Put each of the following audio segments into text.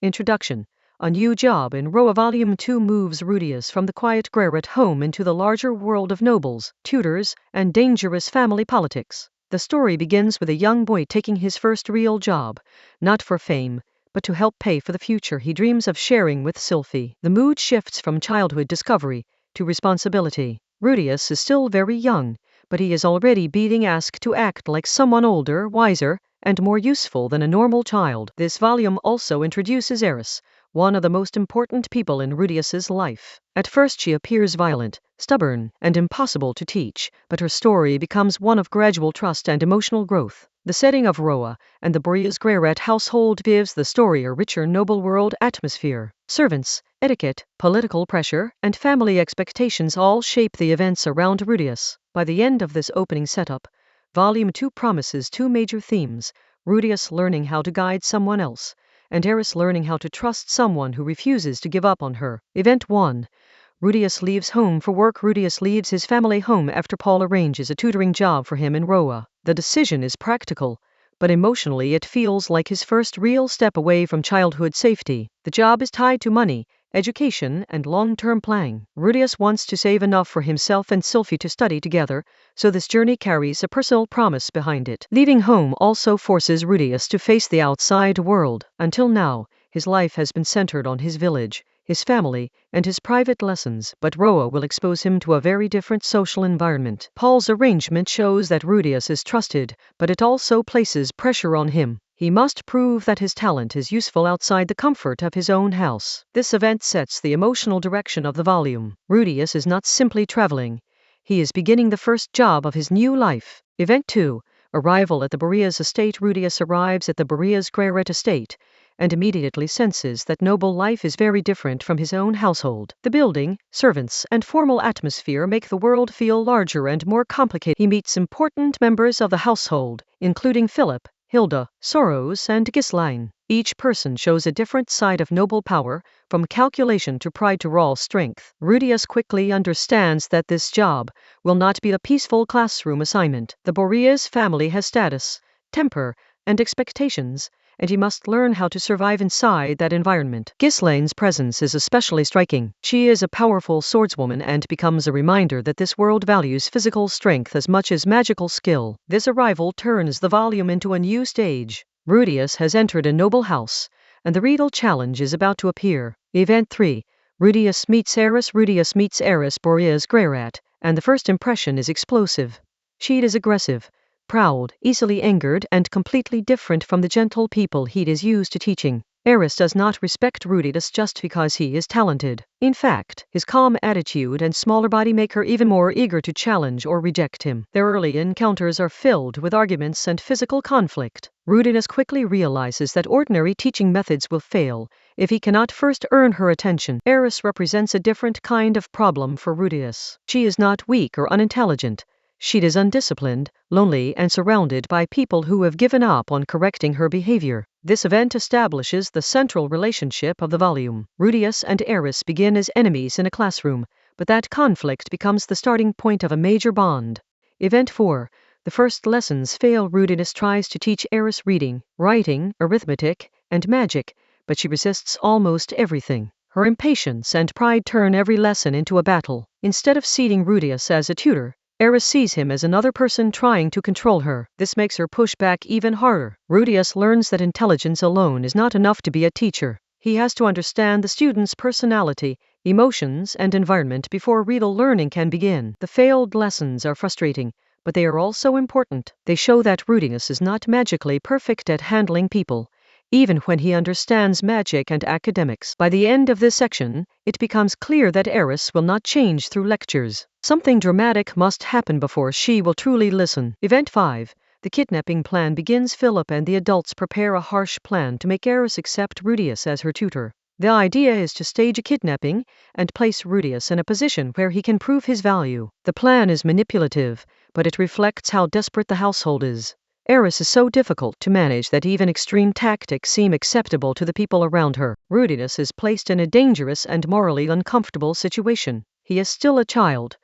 Introduction. A new job in Roa Volume 2 moves Rudius from the quiet garret home into the larger world of nobles, tutors, and dangerous family politics. The story begins with a young boy taking his first real job, not for fame, but to help pay for the future he dreams of sharing with Sylphie. The mood shifts from childhood discovery to responsibility. Rudius is still very young, but he is already being asked to act like someone older, wiser, and more useful than a normal child. This volume also introduces Eris, one of the most important people in Rudius's life. At first she appears violent, stubborn, and impossible to teach, but her story becomes one of gradual trust and emotional growth. The setting of Roa and the Boreas Greyrat household gives the story a richer noble world atmosphere. Servants, etiquette, political pressure, and family expectations all shape the events around Rudius. By the end of this opening setup, Volume 2 promises two major themes: Rudius learning how to guide someone else, and Eris learning how to trust someone who refuses to give up on her. Event 1. Rudius leaves home for work. Rudius leaves his family home after Paul arranges a tutoring job for him in Roa. The decision is practical, but emotionally it feels like his first real step away from childhood safety. The job is tied to money, education, and long-term planning. Rudius wants to save enough for himself and Sylphie to study together, so this journey carries a personal promise behind it. Leaving home also forces Rudius to face the outside world. Until now, his life has been centered on his village, his family, and his private lessons, but Roa will expose him to a very different social environment. Paul's arrangement shows that Rudius is trusted, but it also places pressure on him. He must prove that his talent is useful outside the comfort of his own house. This event sets the emotional direction of the volume. Rudius is not simply traveling. He is beginning the first job of his new life. Event 2. Arrival at the Boreas estate. Rudius arrives at the Boreas Greyrat estate, and immediately senses that noble life is very different from his own household. The building, servants, and formal atmosphere make the world feel larger and more complicated. He meets important members of the household, including Philip, Hilda, Soros, and Ghislaine. Each person shows a different side of noble power, from calculation to pride to raw strength. Rudius quickly understands that this job will not be a peaceful classroom assignment. The Boreas family has status, temper, and expectations, and he must learn how to survive inside that environment. Ghislaine's presence is especially striking. She is a powerful swordswoman and becomes a reminder that this world values physical strength as much as magical skill. This arrival turns the volume into a new stage. Rudius has entered a noble house, and the real challenge is about to appear. Event 3. Rudius meets Eris. Rudius meets Eris, Boreas Greyrat, and the first impression is explosive. She is aggressive, proud, easily angered, and completely different from the gentle people he is used to teaching. Eris does not respect Rudius just because he is talented. In fact, his calm attitude and smaller body make her even more eager to challenge or reject him. Their early encounters are filled with arguments and physical conflict. Rudius quickly realizes that ordinary teaching methods will fail if he cannot first earn her attention. Eris represents a different kind of problem for Rudius. She is not weak or unintelligent. She is undisciplined, lonely, and surrounded by people who have given up on correcting her behavior. This event establishes the central relationship of the volume. Rudius and Eris begin as enemies in a classroom, but that conflict becomes the starting point of a major bond. Event 4. The first lessons fail. Rudius tries to teach Eris reading, writing, arithmetic, and magic, but she resists almost everything. Her impatience and pride turn every lesson into a battle. Instead of seeing Rudius as a tutor, Eris sees him as another person trying to control her. This makes her push back even harder. Rudius learns that intelligence alone is not enough to be a teacher. He has to understand the student's personality, emotions, and environment before real learning can begin. The failed lessons are frustrating, but they are also important. They show that Rudius is not magically perfect at handling people, even when he understands magic and academics. By the end of this section, it becomes clear that Eris will not change through lectures. Something dramatic must happen before she will truly listen. Event 5. The kidnapping plan begins. Philip and the adults prepare a harsh plan to make Eris accept Rudius as her tutor. The idea is to stage a kidnapping and place Rudius in a position where he can prove his value. The plan is manipulative, but it reflects how desperate the household is. Eris is so difficult to manage that even extreme tactics seem acceptable to the people around her. Rudius is placed in a dangerous and morally uncomfortable situation. He is still a child,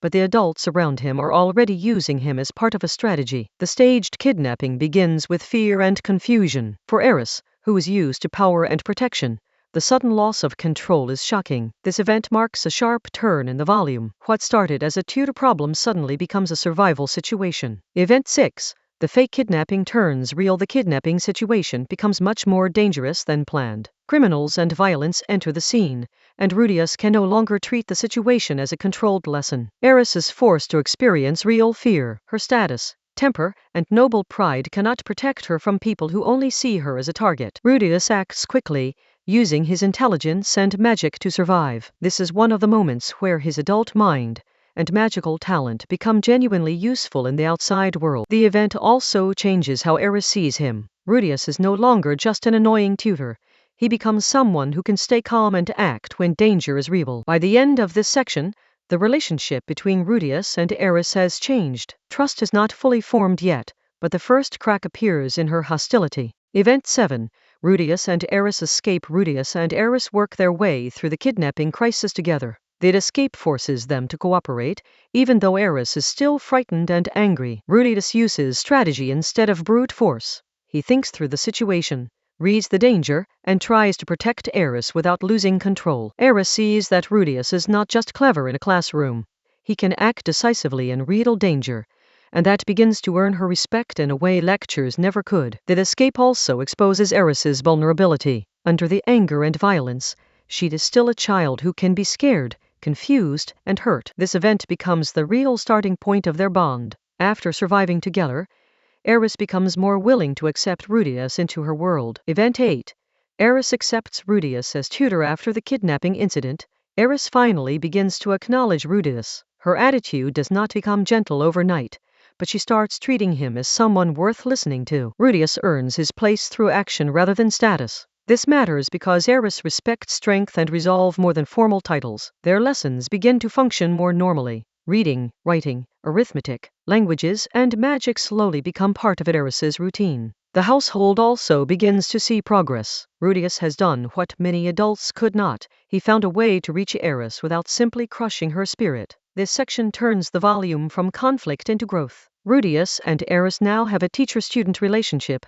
but the adults around him are already using him as part of a strategy. The staged kidnapping begins with fear and confusion. For Eris, who is used to power and protection. The sudden loss of control is shocking. This event marks a sharp turn in the volume. What started as a tutor problem suddenly becomes a survival situation. Event 6. The fake kidnapping turns real. The kidnapping situation becomes much more dangerous than planned. Criminals and violence enter the scene, and Rudius can no longer treat the situation as a controlled lesson. Eris is forced to experience real fear. Her status, temper, and noble pride cannot protect her from people who only see her as a target. Rudius acts quickly, using his intelligence and magic to survive. This is one of the moments where his adult mind and magical talent become genuinely useful in the outside world. The event also changes how Eris sees him. Rudius is no longer just an annoying tutor. He becomes someone who can stay calm and act when danger is real. By the end of this section, the relationship between Rudius and Eris has changed. Trust is not fully formed yet, but the first crack appears in her hostility. Event 7. Rudius and Eris escape. Rudius and Eris work their way through the kidnapping crisis together. Their escape forces them to cooperate, even though Eris is still frightened and angry. Rudius uses strategy instead of brute force. He thinks through the situation, reads the danger, and tries to protect Eris without losing control. Eris sees that Rudius is not just clever in a classroom. He can act decisively in real danger, and that begins to earn her respect in a way lectures never could. The escape also exposes Eris's vulnerability. Under the anger and violence, she is still a child who can be scared, confused, and hurt. This event becomes the real starting point of their bond. After surviving together, Eris becomes more willing to accept Rudius into her world. Event 8. Eris accepts Rudius as tutor. After the kidnapping incident, Eris finally begins to acknowledge Rudius. Her attitude does not become gentle overnight, but she starts treating him as someone worth listening to. Rudius earns his place through action rather than status. This matters because Eris respects strength and resolve more than formal titles. Their lessons begin to function more normally. Reading, writing, arithmetic, languages, and magic slowly become part of Eris's routine. The household also begins to see progress. Rudius has done what many adults could not. He found a way to reach Eris without simply crushing her spirit. This section turns the volume from conflict into growth. Rudius and Eris now have a teacher-student relationship,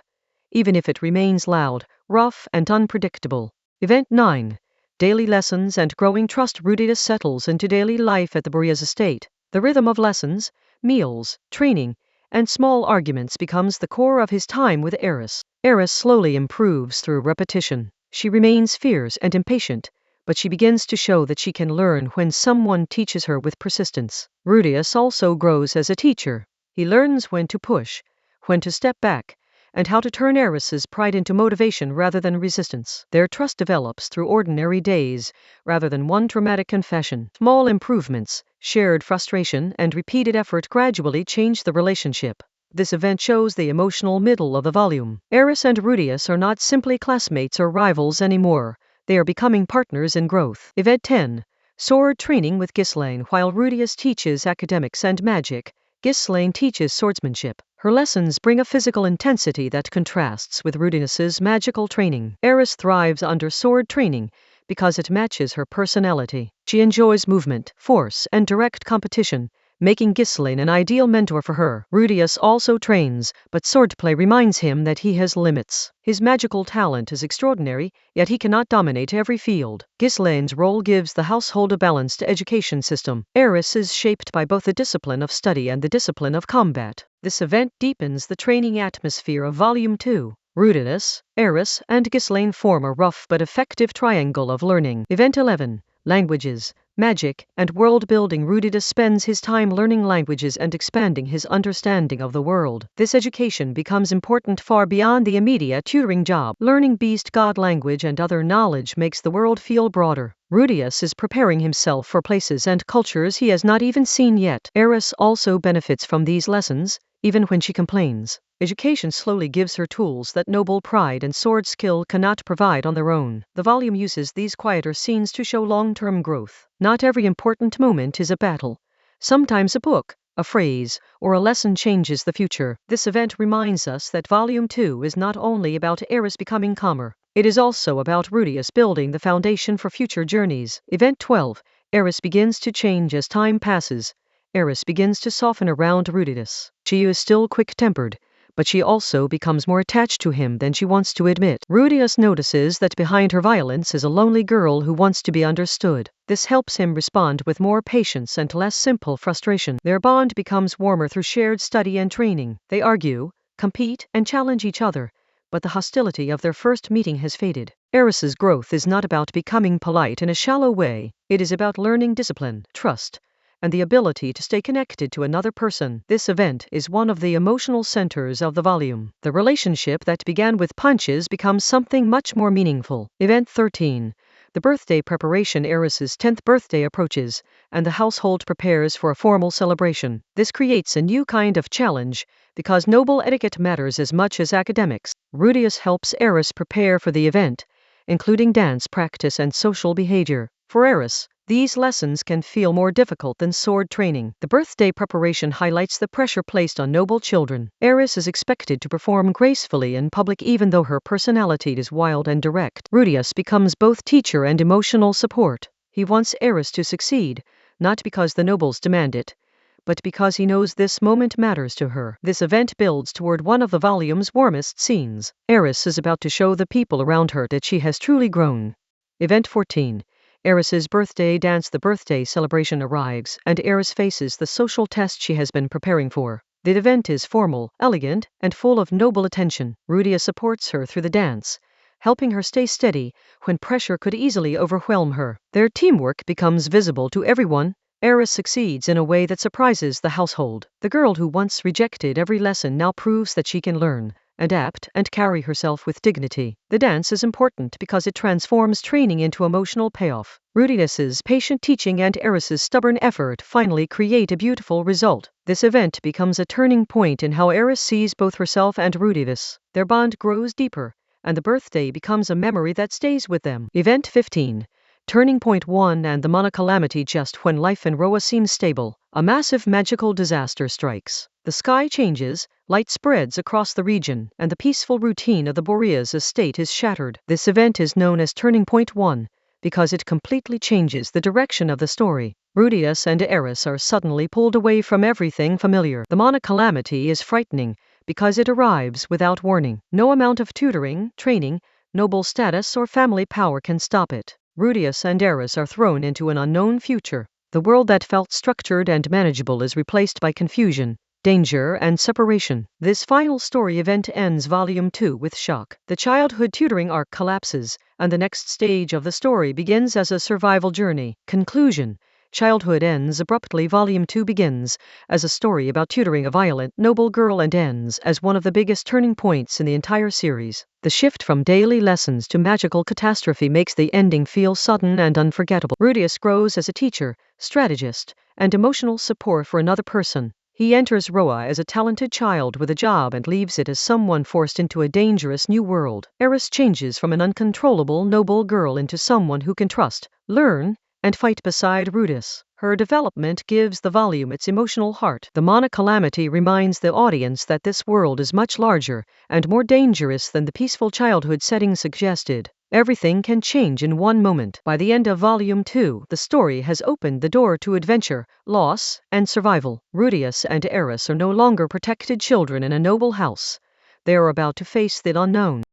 even if it remains loud, rough, and unpredictable. Event 9. Daily lessons and growing trust. Rudius settles into daily life at the Boreas estate. The rhythm of lessons, meals, training, and small arguments becomes the core of his time with Eris. Eris slowly improves through repetition. She remains fierce and impatient, but she begins to show that she can learn when someone teaches her with persistence. Rudius also grows as a teacher. He learns when to push, when to step back, and how to turn Eris's pride into motivation rather than resistance. Their trust develops through ordinary days, rather than one dramatic confession. Small improvements, shared frustration, and repeated effort gradually change the relationship. This event shows the emotional middle of the volume. Eris and Rudius are not simply classmates or rivals anymore. They are becoming partners in growth. Event 10. Sword training with Ghislaine. While Rudius teaches academics and magic, Ghislaine teaches swordsmanship. Her lessons bring a physical intensity that contrasts with Rudius's magical training. Eris thrives under sword training because it matches her personality. She enjoys movement, force, and direct competition, making Ghislaine an ideal mentor for her. Rudius also trains, but swordplay reminds him that he has limits. His magical talent is extraordinary, yet he cannot dominate every field. Ghislaine's role gives the household a balanced education system. Eris is shaped by both the discipline of study and the discipline of combat. This event deepens the training atmosphere of Volume 2. Rudius, Eris, and Ghislaine form a rough but effective triangle of learning. Event 11. Languages, magic, and world-building. Rudius spends his time learning languages and expanding his understanding of the world. This education becomes important far beyond the immediate tutoring job. Learning beast god language and other knowledge makes the world feel broader. Rudius is preparing himself for places and cultures he has not even seen yet. Eris also benefits from these lessons, even when she complains. Education slowly gives her tools that noble pride and sword skill cannot provide on their own. The volume uses these quieter scenes to show long-term growth. Not every important moment is a battle. Sometimes a book, a phrase, or a lesson changes the future. This event reminds us that Volume 2 is not only about Eris becoming calmer. It is also about Rudius building the foundation for future journeys. Event 12. Eris begins to change as time passes. Eris begins to soften around Rudius. She is still quick-tempered, but she also becomes more attached to him than she wants to admit. Rudius notices that behind her violence is a lonely girl who wants to be understood. This helps him respond with more patience and less simple frustration. Their bond becomes warmer through shared study and training. They argue, compete, and challenge each other, but the hostility of their first meeting has faded. Eris's growth is not about becoming polite in a shallow way. It is about learning discipline, trust, and the ability to stay connected to another person. This event is one of the emotional centers of the volume. The relationship that began with punches becomes something much more meaningful. Event 13. The birthday preparation. Eris's 10th birthday approaches, and the household prepares for a formal celebration. This creates a new kind of challenge, because noble etiquette matters as much as academics. Rudius helps Eris prepare for the event, including dance practice and social behavior. For Eris, these lessons can feel more difficult than sword training. The birthday preparation highlights the pressure placed on noble children. Eris is expected to perform gracefully in public even though her personality is wild and direct. Rudius becomes both teacher and emotional support. He wants Eris to succeed, not because the nobles demand it, but because he knows this moment matters to her. This event builds toward one of the volume's warmest scenes. Eris is about to show the people around her that she has truly grown. Event 14. Eris's birthday dance. The birthday celebration arrives, and Eris faces the social test she has been preparing for. The event is formal, elegant, and full of noble attention. Rudius supports her through the dance, helping her stay steady when pressure could easily overwhelm her. Their teamwork becomes visible to everyone. Eris succeeds in a way that surprises the household. The girl who once rejected every lesson now proves that she can learn, adapt, and carry herself with dignity. The dance is important because it transforms training into emotional payoff. Rudius's patient teaching and Eris's stubborn effort finally create a beautiful result. This event becomes a turning point in how Eris sees both herself and Rudius. Their bond grows deeper, and the birthday becomes a memory that stays with them. Event 15. Turning Point 1 and the Monocalamity. Just when life in Roa seems stable, a massive magical disaster strikes. The sky changes, light spreads across the region, and the peaceful routine of the Boreas estate is shattered. This event is known as Turning Point 1 because it completely changes the direction of the story. Rudius and Eris are suddenly pulled away from everything familiar. The Monocalamity is frightening because it arrives without warning. No amount of tutoring, training, noble status, or family power can stop it. Rudius and Eris are thrown into an unknown future. The world that felt structured and manageable is replaced by confusion, danger, and separation. This final story event ends Volume 2 with shock. The childhood tutoring arc collapses, and the next stage of the story begins as a survival journey. Conclusion. Childhood ends abruptly. Volume 2 begins as a story about tutoring a violent, noble girl and ends as one of the biggest turning points in the entire series. The shift from daily lessons to magical catastrophe makes the ending feel sudden and unforgettable. Rudius grows as a teacher, strategist, and emotional support for another person. He enters Roa as a talented child with a job and leaves it as someone forced into a dangerous new world. Eris changes from an uncontrollable, noble girl into someone who can trust, learn, and fight beside Rudius. Her development gives the volume its emotional heart. The Monocalamity reminds the audience that this world is much larger and more dangerous than the peaceful childhood setting suggested. Everything can change in one moment. By the end of Volume 2, the story has opened the door to adventure, loss, and survival. Rudius and Eris are no longer protected children in a noble house. They are about to face the unknown.